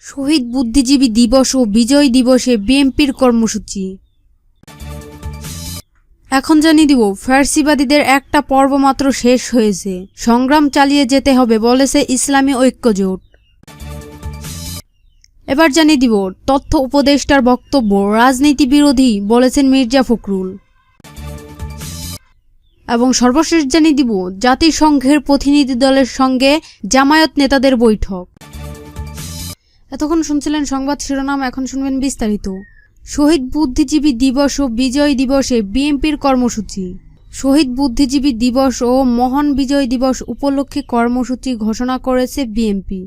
শহীদ বুদ্ধিজীবী দিবস ও বিজয় দিবসে বিএনপির কর্মসূচি। এখন জানিয়ে দিব, ফ্যাসিবাদীদের একটা পর্ব মাত্র শেষ হয়েছে, সংগ্রাম চালিয়ে যেতে হবে বলেছে ইসলামী ঐক্যজোট। এবার জানিয়ে দিব, তথ্য উপদেষ্টার বক্তব্য রাজনীতি বিরোধী বলেছেন মির্জা ফখরুল। এবং সর্বশেষ জানিয়ে দিব, জাতিসংঘের প্রতিনিধি দলের সঙ্গে জামায়াত নেতাদের বৈঠক। এতক্ষণ শুনছিলেন সংবাদ শিরোনাম, এখন শুনবেন বিস্তারিত। শহীদ বুদ্ধিজীবী দিবস ও বিজয় দিবসে বিএনপির কর্মসূচি। শহীদ বুদ্ধিজীবী দিবস ও মহান বিজয় দিবস উপলক্ষে কর্মসূচি ঘোষণা করেছে বিএনপি।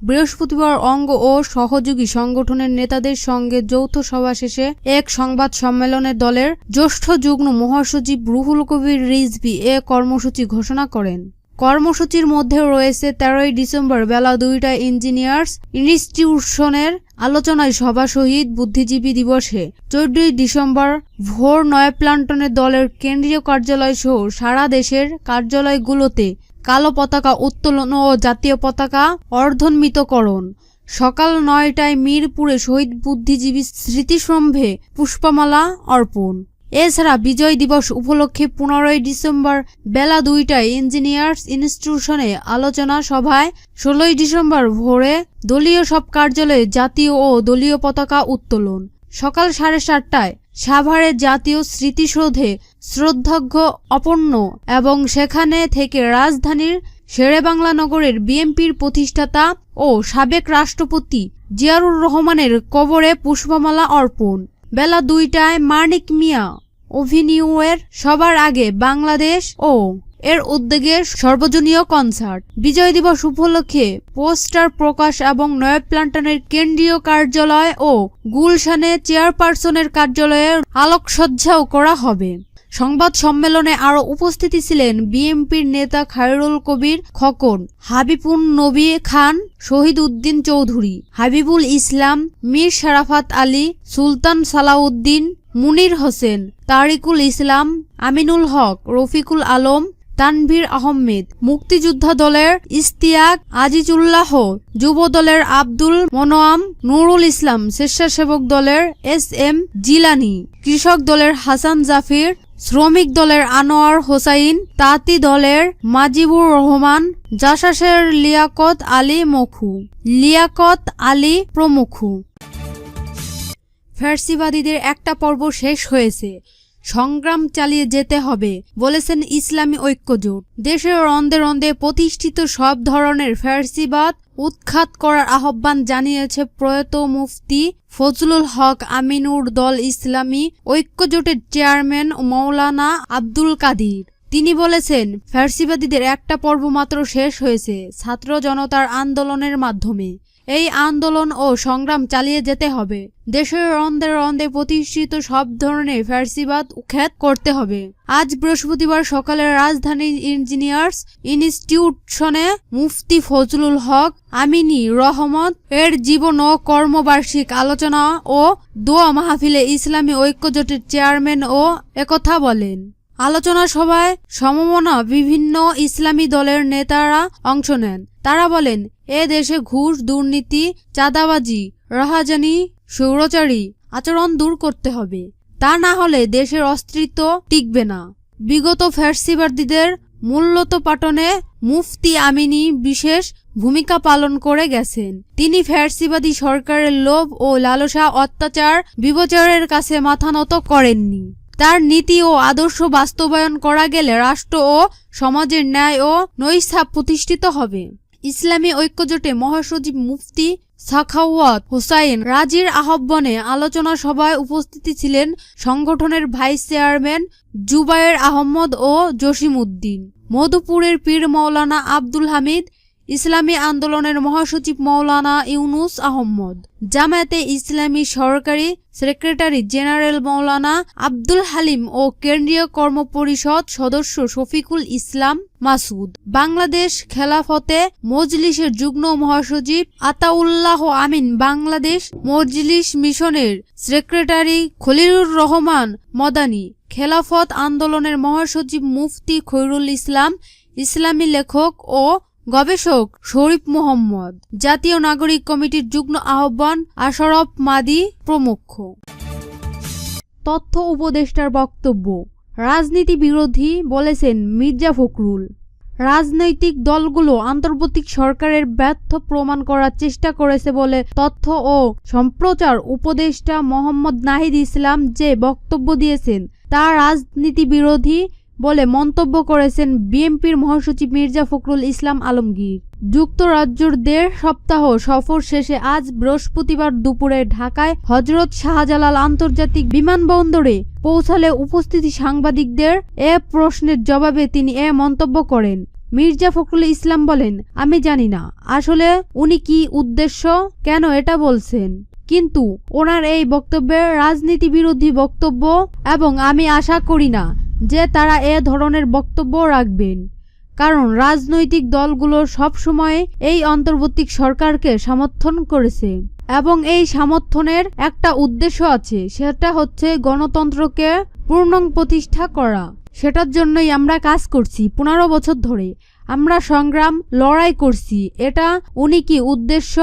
বৃহস্পতিবার অঙ্গ ও সহযোগী সংগঠনের নেতাদের সঙ্গে যৌথ সভা শেষে এক সংবাদ সম্মেলনে দলের জ্যেষ্ঠ যুগ্ম মহাসচিব রুহুল কবির রিজভী এ কর্মসূচি ঘোষণা করেন। কর্মসূচির মধ্যে রয়েছে 13ই ডিসেম্বর বেলা 2টায় ইঞ্জিনিয়ার্স ইনস্টিটিউশনের আলোচনায় সভা শহীদ বুদ্ধিজীবী দিবসে, 14ই ডিসেম্বর ভোর নয়াপল্টনে দলের কেন্দ্রীয় কার্যালয় সহ সারা দেশের কার্যালয়গুলোতে কালো পতাকা উত্তোলন ও জাতীয় পতাকা অর্ধনমিতকরণ। সকাল 9টায় মিরপুরে শহীদ বুদ্ধিজীবী স্মৃতিস্তম্ভে পুষ্পমালা অর্পণ। এছাড়া বিজয় দিবস উপলক্ষে 15ই ডিসেম্বর বেলা 2টায় ইঞ্জিনিয়ার্স ইনস্টিটিউশনে আলোচনা সভায়, 16ই ডিসেম্বর ভোরে দলীয় সব কার্যালয়ে জাতীয় ও দলীয় পতাকা উত্তোলন। সকাল 7:30টায় সাভারে জাতীয় স্মৃতিসৌধে শ্রদ্ধার্ঘ্য অর্পণ এবং সেখানে থেকে রাজধানীর শেরেবাংলা নগরের বিএনপির প্রতিষ্ঠাতা ও সাবেক রাষ্ট্রপতি জিয়াউর রহমানের কবরে পুষ্পমালা অর্পণ। বেলা 2টায় মানিক মিয়া অভিনিউয়ের সবার আগে বাংলাদেশ ও এর উদ্যোগে সর্বজনীয় কনসার্ট। বিজয় দিবস উপলক্ষে পোস্টার প্রকাশ এবং নয়াপল্টনের কেন্দ্রীয় কার্যালয় ও গুলশানে চেয়ারপারসনের কার্যালয়ে আলোকসজ্জাও করা হবে। সংবাদ সম্মেলনে আরও উপস্থিত ছিলেন বিএনপির নেতা খায়রুল কবির খোকন, হাবিবুন নবী খান, শহীদ উদ্দিন চৌধুরী, হাবিবুল ইসলাম, মীর শরাফত আলী, সুলতান সালাউদ্দিন, মুনির হোসেন, তারিকুল ইসলাম, আমিনুল হক, রফিকুল আলম, তানভীর আহমেদ, মুক্তিযোদ্ধা দলের ইশতিয়াক আজিজুল্লাহ, যুব দলের আব্দুল মনোয়াম, নুরুল ইসলাম, স্বেচ্ছাসেবক দলের SM জিলানি, কৃষক দলের হাসান জাফির, শ্রমিক দলের আনোয়ার হোসাইন, তাঁতি দলের মাজিবুর রহমান, জাসাসের লিয়াকত আলী প্রমুখ। ফ্যাসিবাদীদের একটা পর্ব শেষ হয়েছে, সংগ্রাম চালিয়ে যেতে হবে বলেছেন ইসলামী ঐক্যজোট। দেশের রন্ধে রন্ধে প্রতিষ্ঠিত সব ধরনের ফ্যাসিবাদ উৎখাত করার আহ্বান জানিয়েছে প্রয়াত মুফতি ফজলুল হক আমিনুর দল ইসলামী ঐক্যজোটের চেয়ারম্যান মৌলানা আব্দুল কাদির। তিনি বলেছেন, ফ্যাসিবাদীদের একটা পর্ব মাত্র শেষ হয়েছে ছাত্র জনতার আন্দোলনের মাধ্যমে। এই আন্দোলন ও সংগ্রাম চালিয়ে যেতে হবে। দেশের রন্ধে রন্ধে প্রতিষ্ঠিত সব ধরনের ফ্যাসিবাদ উৎখাত করতে হবে। আজ বৃহস্পতিবার সকালে রাজধানীর ইঞ্জিনিয়ার্স ইনস্টিটিউশনে মুফতি ফজলুল হক আমিনী রহমত এর জীবন ও কর্মবার্ষিক আলোচনা ও দোয়া মাহফিলে ইসলামী ঐক্যজোটের চেয়ারম্যান ও একথা বলেন। আলোচনা সভায় সমমনা বিভিন্ন ইসলামী দলের নেতারা অংশ নেন। তারা বলেন, এ দেশে ঘুষ, দুর্নীতি, চাঁদাবাজি, রাহাজানি, স্বৈরাচারী আচরণ দূর করতে হবে। তা না হলে দেশের অস্তিত্ব টিকবে না। বিগত ফ্যাসিবাদীদের মূল্যোৎপাটনে মুফতি আমিনী বিশেষ ভূমিকা পালন করে গেছেন। তিনি ফ্যাসিবাদী সরকারের লোভ ও লালসা, অত্যাচার, বিবচারের কাছে মাথা নত করেননি। তার নীতি ও আদর্শ বাস্তবায়ন করা গেলে রাষ্ট্র ও সমাজের ন্যায় ও নৈতিকতা প্রতিষ্ঠিত হবে। ইসলামী ঐক্যজোটে মহাসচিব মুফতি সাখাওয়াত হোসাইন রাজির আহ্বানে আলোচনা সভায় উপস্থিত ছিলেন সংগঠনের ভাইস চেয়ারম্যান জুবায়ের আহমদ ও জসিম উদ্দিন, মধুপুরের পীর মৌলানা আব্দুল হামিদ, ইসলামী আন্দোলনের মহাসচিব মৌলানা ইউনুস আহমদ, জামায়াতে ইসলামী সরকারি সেক্রেটারি জেনারেল মৌলানা আব্দুল হালিম ও কেন্দ্রীয় কর্মপরিষদ সদস্য শফিকুল ইসলাম মাসুদ, বাংলাদেশ খেলাফতে মজলিসের যুগ্ম মহাসচিব আতাউল্লাহ আমিন, বাংলাদেশ মজলিস মিশনের সেক্রেটারি খলিলুর রহমান মদানী, খেলাফত আন্দোলনের মহাসচিব মুফতি খৈরুল ইসলাম, ইসলামী লেখক ও গবেষক শরীফ মোহাম্মদ, জাতীয় নাগরিক কমিটির যুগ্ম আহ্বান আশরাফ মাদি প্রমুখ। তথ্য উপদেষ্টার বক্তব্য, রাজনীতি বিরোধী বলেছেন মির্জা ফখরুল। রাজনৈতিক দলগুলো আন্তর্বর্তী সরকারের ব্যর্থ প্রমাণ করার চেষ্টা করেছে বলে তথ্য ও সম্প্রচার উপদেষ্টা মোহাম্মদ নাহিদ ইসলাম যে বক্তব্য দিয়েছেন তা রাজনীতি বিরোধী বলে মন্তব্য করেছেন বিএনপির মহাসচিব মির্জা ফখরুল ইসলাম আলমগীর। যুক্তরাজ্যের ১.৫ সপ্তাহ সফর শেষে আজ বৃহস্পতিবার দুপুরে ঢাকায় হযরত শাহজালাল আন্তর্জাতিক বিমানবন্দরে পৌঁছালে উপস্থিত সাংবাদিকদের এ প্রশ্নের জবাবে তিনি এ মন্তব্য করেন। মির্জা ফখরুল ইসলাম বলেন, আমি জানি না আসলে উনি কি উদ্দেশ্য কেন এটা বলছেন, কিন্তু ওনার এই বক্তব্যের রাজনীতি বিরোধী বক্তব্য এবং আমি আশা করি না যে তারা এ ধরনের বক্তব্য রাখবেন, কারণ রাজনৈতিক দলগুলো সবসময় এই অন্তর্বর্তী সরকারকে সমর্থন করেছে এবং এই সমর্থনের একটা উদ্দেশ্য আছে, সেটা হচ্ছে গণতন্ত্রকে পূর্ণ প্রতিষ্ঠা করা। সেটার জন্যই আমরা কাজ করছি ১৫ বছর ধরে, আমরা সংগ্রাম লড়াই করছি। এটা উনি কি উদ্দেশ্য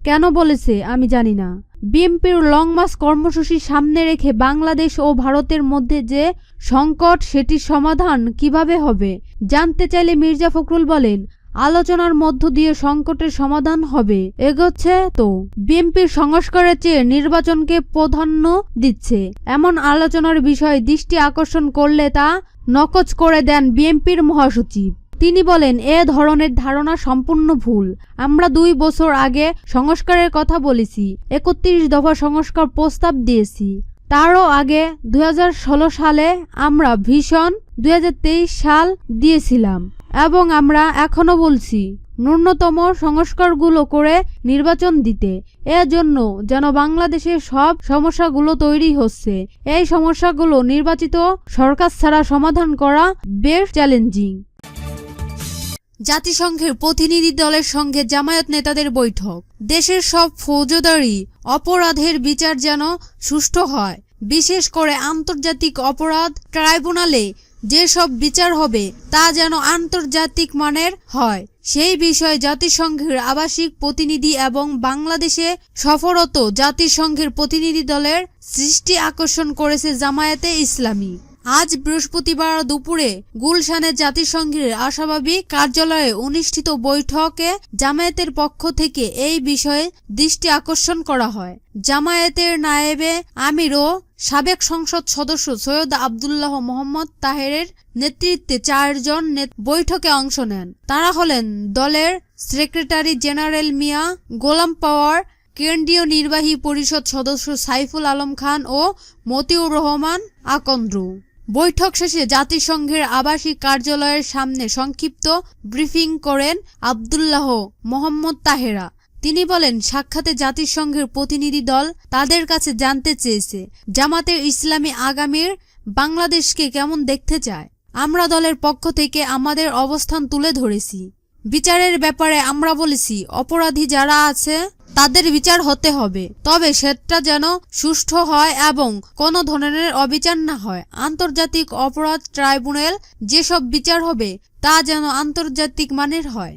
কেন বলেছে আমি জানি না। বিএনপির লং মার্চ কর্মসূচি সামনে রেখে বাংলাদেশ ও ভারতের মধ্যে যে সংকট সেটির সমাধান কিভাবে হবে জানতে চাইলে মির্জা ফখরুল বলেন, আলোচনার মধ্য দিয়ে সংকটের সমাধান হবে। এগোচ্ছে তো বিএনপির সংস্কারের চেয়ে নির্বাচনকে প্রাধান্য দিচ্ছে এমন আলোচনার বিষয়ে দৃষ্টি আকর্ষণ করলে তা নকচ করে দেন বিএনপির মহাসচিব। তিনি বলেন, এ ধরনের ধারণা সম্পূর্ণ ভুল। আমরা ২ বছর আগে সংস্কারের কথা বলেছি, ৩১ দফা সংস্কার প্রস্তাব দিয়েছি। তারও আগে ২০১৬ সালে আমরা ভিশন ২০২৩ সাল দিয়েছিলাম এবং আমরা এখনো বলছি ন্যূনতম সংস্কারগুলো করে নির্বাচন দিতে। এর জন্য যেন বাংলাদেশের সব সমস্যাগুলো তৈরি হচ্ছে, এই সমস্যাগুলো নির্বাচিত সরকার ছাড়া সমাধান করা বেশ চ্যালেঞ্জিং। জাতিসংঘের প্রতিনিধি দলের সঙ্গে জামায়াত নেতাদের বৈঠক। দেশের সব ফৌজদারি অপরাধের বিচার যেন সুষ্ঠু হয়, বিশেষ করে আন্তর্জাতিক অপরাধ ট্রাইব্যুনালে যেসব বিচার হবে তা যেন আন্তর্জাতিক মানের হয়, সেই বিষয়ে জাতিসংঘের আবাসিক প্রতিনিধি এবং বাংলাদেশে সফররত জাতিসংঘের প্রতিনিধি দলের দৃষ্টি আকর্ষণ করেছে জামায়াতে ইসলামী। আজ বৃহস্পতিবার দুপুরে গুলশানে জাতিসংঘের অস্বাভাবিক কার্যালয়ে অনুষ্ঠিত বৈঠকে জামায়াতের পক্ষ থেকে এই বিষয়ে দৃষ্টি আকর্ষণ করা হয়। জামায়াতের নায়েবে আমির ও সাবেক সংসদ সদস্য সৈয়দ আব্দুল্লাহ মোহাম্মদ তাহেরের নেতৃত্বে ৪ জন বৈঠকে অংশ নেন। তারা হলেন দলের সেক্রেটারি জেনারেল মিয়া গোলাম পাওয়ার, কেন্দ্রীয় নির্বাহী পরিষদ সদস্য সাইফুল আলম খান ও মতিউর রহমান আকন্দ্র। বৈঠক শেষে জাতিসংঘের আবাসিক কার্যালয়ের সামনে সংক্ষিপ্ত ব্রিফিং করেন আব্দুল্লাহ মোহাম্মদ তাহেরা। তিনি বলেন, সাক্ষাতে জাতিসংঘের প্রতিনিধি দল তাদের কাছে জানতে চেয়েছে জামাতে ইসলামী আগামীর বাংলাদেশকে কেমন দেখতে চায়। আমরা দলের পক্ষ থেকে আমাদের অবস্থান তুলে ধরেছি। বিচারের ব্যাপারে আমরা বলেছি, অপরাধী যারা আছে তাদের বিচার হতে হবে, তবে সেটা যেন সুষ্ঠু হয় এবং কোনো ধরনের অবিচার না হয়। আন্তর্জাতিক অপরাধ ট্রাইব্যুনাল যেসব বিচার হবে তা যেন আন্তর্জাতিক মানের হয়।